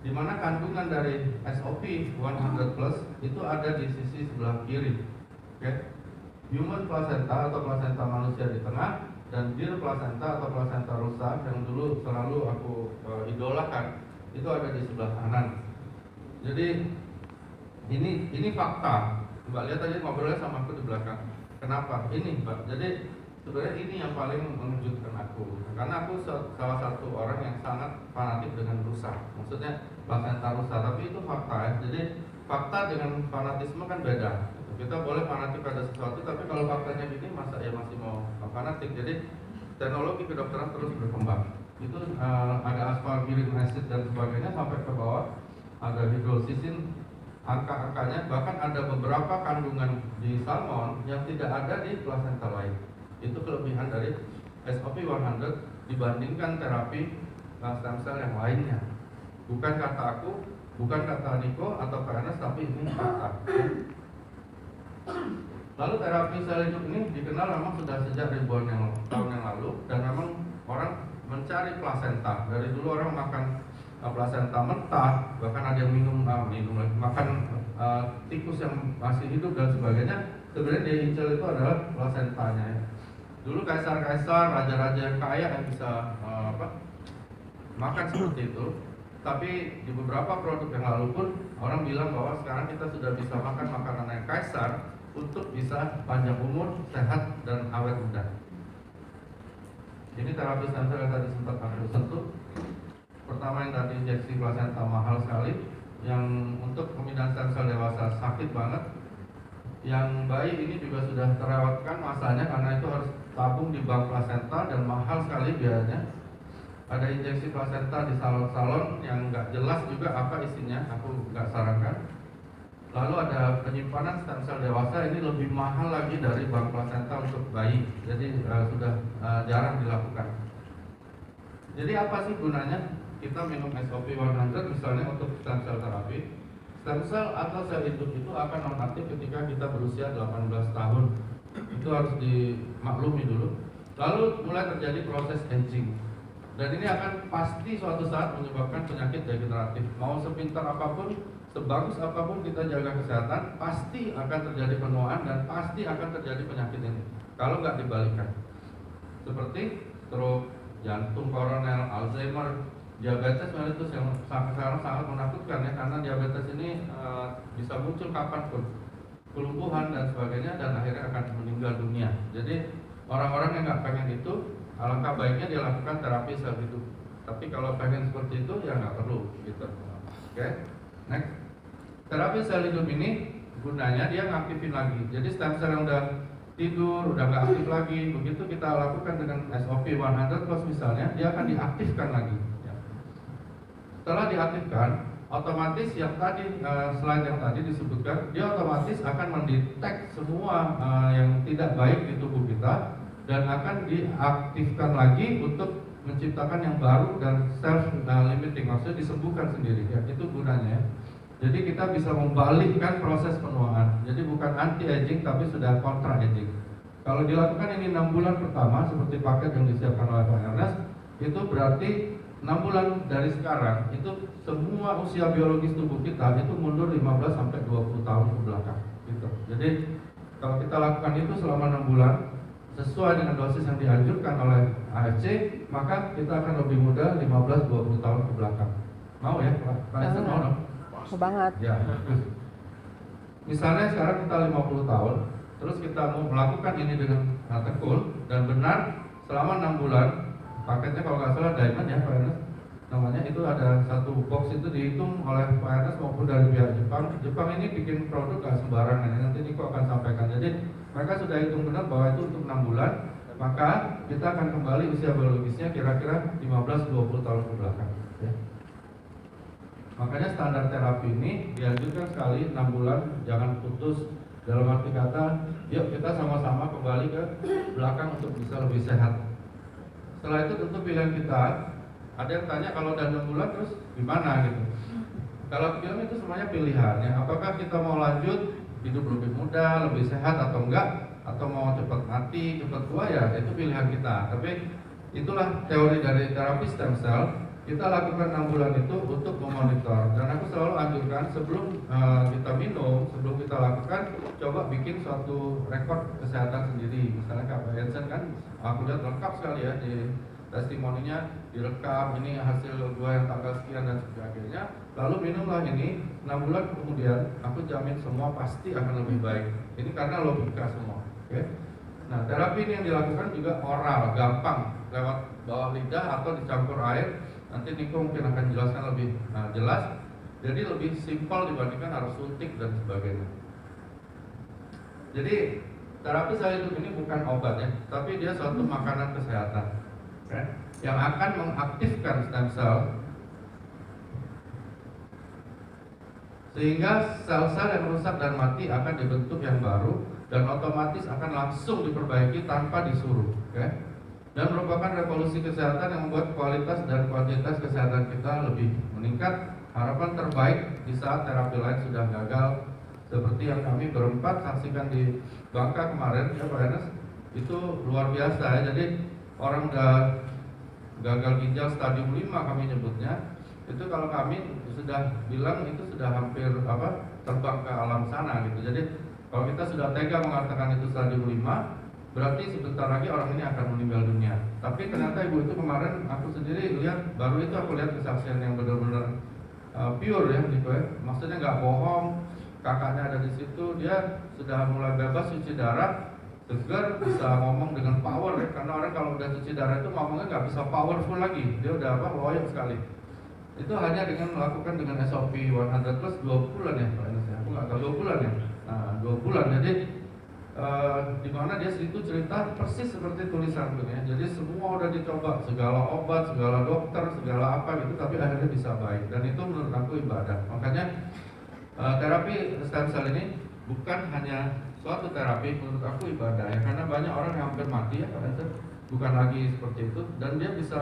di mana kandungan dari SOP 100 plus itu ada di sisi sebelah kiri. Oke. Human placenta atau placenta manusia di tengah, dan deer placenta atau placenta rusa yang dulu selalu aku idolakan itu ada di sebelah kanan. Jadi ini fakta. Mbak lihat tadi ngobrolnya sama aku di belakang. Kenapa? Ini Mbak. Jadi sebenarnya ini yang paling mengejutkan aku, karena aku salah satu orang yang sangat fanatik dengan rusa. Maksudnya placenta rusa, tapi itu fakta ya. Jadi fakta dengan fanatisme kan beda. Kita boleh fanatik pada sesuatu, tapi kalau faktanya gini masa ya masih mau fanatik. Jadi teknologi kedokteran terus berkembang. Itu ada aspargillin acid dan sebagainya sampai ke bawah, ada hidrosisin, angka-angkanya bahkan ada beberapa kandungan di salmon yang tidak ada di plasenta lain. Itu kelebihan dari SOP 100 dibandingkan terapi stem cell yang lainnya. Bukan kata aku, bukan kata Niko atau Pak Ernest, tapi ini fakta. Lalu terapi sel hidup ini dikenal memang sudah sejak ribuan tahun yang lalu, dan memang orang mencari plasenta. Dari dulu orang makan plasenta mentah, bahkan ada yang makan tikus yang masih hidup dan sebagainya. Sebenarnya di injil itu adalah plasentanya ya. Dulu kaisar-kaisar, raja-raja yang kaya yang bisa makan seperti itu. Tapi di beberapa produk yang lalu pun orang bilang bahwa sekarang kita sudah bisa makan makanan yang kaisar untuk bisa panjang umur, sehat, dan awet muda. Ini terapi stem cell yang tadi sempat aku sentuh. Pertama yang tadi injeksi plasenta mahal sekali, yang untuk pemindahan stem cell dewasa sakit banget. Yang bayi ini juga sudah terlewatkan masanya karena itu harus tabung di bank plasenta dan mahal sekali biayanya. Ada injeksi plasenta di salon-salon yang nggak jelas juga apa isinya, aku nggak sarankan. Lalu ada penyimpanan stem cell dewasa, ini lebih mahal lagi dari bank plasenta untuk bayi, jadi sudah jarang dilakukan. Jadi apa sih gunanya kita minum SOP 100 misalnya untuk stem cell terapi? Stem cell atau sel hidup itu akan non-aktif ketika kita berusia 18 tahun. Itu harus dimaklumi dulu. Lalu mulai terjadi proses aging. Dan ini akan pasti suatu saat menyebabkan penyakit degeneratif. Mau sepintar apapun, sebagus apapun kita jaga kesehatan, pasti akan terjadi penuaan dan pasti akan terjadi penyakit ini kalau nggak dibalikan. Seperti stroke, jantung koroner, Alzheimer, diabetes melitus yang sekarang sangat menakutkan ya, karena diabetes ini bisa muncul kapanpun, kelumpuhan dan sebagainya, dan akhirnya akan meninggal dunia. Jadi orang-orang yang nggak pengen itu, alangkah baiknya dia lakukan terapi sel hidup. Tapi kalau pengen seperti itu ya nggak perlu gitu. Oke, next. Terapi sel hidup ini gunanya dia ngaktifin lagi. Jadi stem cell yang udah tidur, udah nggak aktif lagi, begitu kita lakukan dengan SOP 100 plus misalnya, dia akan diaktifkan lagi. Setelah diaktifkan, otomatis yang tadi slide yang tadi disebutkan, dia otomatis akan mendetek semua yang tidak baik di tubuh kita dan akan diaktifkan lagi untuk menciptakan yang baru dan self limiting, maksudnya disembuhkan sendiri ya. Itu gunanya ya. Jadi kita bisa membalikkan proses penuaan. Jadi bukan anti aging tapi sudah kontra aging. Kalau dilakukan ini 6 bulan pertama seperti paket yang disiapkan oleh Pak Ernest, itu berarti 6 bulan dari sekarang itu semua usia biologis tubuh kita itu mundur 15 sampai 20 tahun ke belakang gitu. Jadi kalau kita lakukan itu selama 6 bulan sesuai dengan dosis yang dianjurkan oleh AFC, maka kita akan lebih muda 15-20 tahun ke belakang. Mau ya Pak Esen, mau dong? Mau banget. Ya, bagus. Misalnya sekarang kita 50 tahun, terus kita mau melakukan ini dengan tekun dan benar selama 6 bulan. Paketnya kalau nggak salah Diamond ya Pak Ernest, namanya, itu ada satu box, itu dihitung oleh Pak Ernest maupun dari pihak Jepang. Jepang ini bikin produk nggak sembarangan, nanti Niko akan sampaikan. Jadi mereka sudah hitung benar bahwa itu untuk 6 bulan, maka kita akan kembali usia biologisnya kira-kira 15-20 tahun ke belakang ya. Makanya standar terapi ini dianjurkan sekali 6 bulan, jangan putus. Dalam arti kata, yuk kita sama-sama kembali ke belakang untuk bisa lebih sehat. Setelah itu tentu pilihan kita. Ada yang tanya kalau udah 6 bulan terus gimana gitu. Kalau aku bilang itu semuanya pilihan ya. Apakah kita mau lanjut hidup lebih muda, lebih sehat atau enggak, atau mau cepat mati, cepat tua, ya itu pilihan kita. Tapi itulah teori dari terapi stem cell. kita lakukan 6 bulan itu untuk memonitor, dan aku selalu anjurkan sebelum kita minum, sebelum kita lakukan, coba bikin suatu rekor kesehatan sendiri. Misalnya Kak Jensen kan aku lihat lengkap sekali ya di testimoninya, direkam ini hasil gua yang tanggal sekian dan sebagainya. Lalu minumlah ini 6 bulan kemudian, aku jamin semua pasti akan lebih baik. Ini karena logika semua. Oke? Nah, terapi ini yang dilakukan juga oral, gampang, lewat bawah lidah atau dicampur air. Nanti Niko mungkin akan jelaskan lebih jelas. Jadi lebih simpel dibandingkan harus suntik dan sebagainya. Jadi terapi sel hidup ini bukan obat ya, tapi dia suatu makanan kesehatan, okay? Yang akan mengaktifkan stem cell sehingga sel-sel yang rusak dan mati akan dibentuk yang baru dan otomatis akan langsung diperbaiki tanpa disuruh, okay? Dan merupakan revolusi kesehatan yang membuat kualitas dan kuantitas kesehatan kita lebih meningkat. Harapan terbaik di saat terapi lain sudah gagal, seperti yang kami berempat saksikan di Bangka kemarin ya Pak Enes, itu luar biasa ya. Jadi orang udah gagal ginjal stadium 5 kami nyebutnya, itu kalau kami sudah bilang itu sudah hampir terbang ke alam sana gitu. Jadi kalau kita sudah tega mengatakan itu stadium 5, berarti sebentar lagi orang ini akan meninggal dunia. Tapi ternyata ibu itu kemarin aku sendiri lihat, baru itu aku lihat kesaksian yang benar-benar pure ya gitu ya. Maksudnya nggak bohong, kakaknya ada di situ, dia sudah mulai bebas cuci darah, segar, bisa ngomong dengan power ya. Karena orang kalau udah cuci darah itu ngomongnya nggak bisa powerful lagi, dia udah loyal sekali. Itu hanya dengan melakukan dengan SOP 100 plus 2 bulan ya Pak Enes ya. Aku nggak tahu 2 bulan ya. Nah 2 bulan jadi di mana dia situ cerita persis seperti tulisan ya. Jadi semua udah dicoba, segala obat, segala dokter, segala apa gitu, tapi akhirnya bisa baik. Dan itu menurut aku ibadah. Makanya terapi stem cell ini bukan hanya suatu terapi, menurut aku ibadah ya. Karena banyak orang yang hampir mati ya, bukan lagi seperti itu, dan dia bisa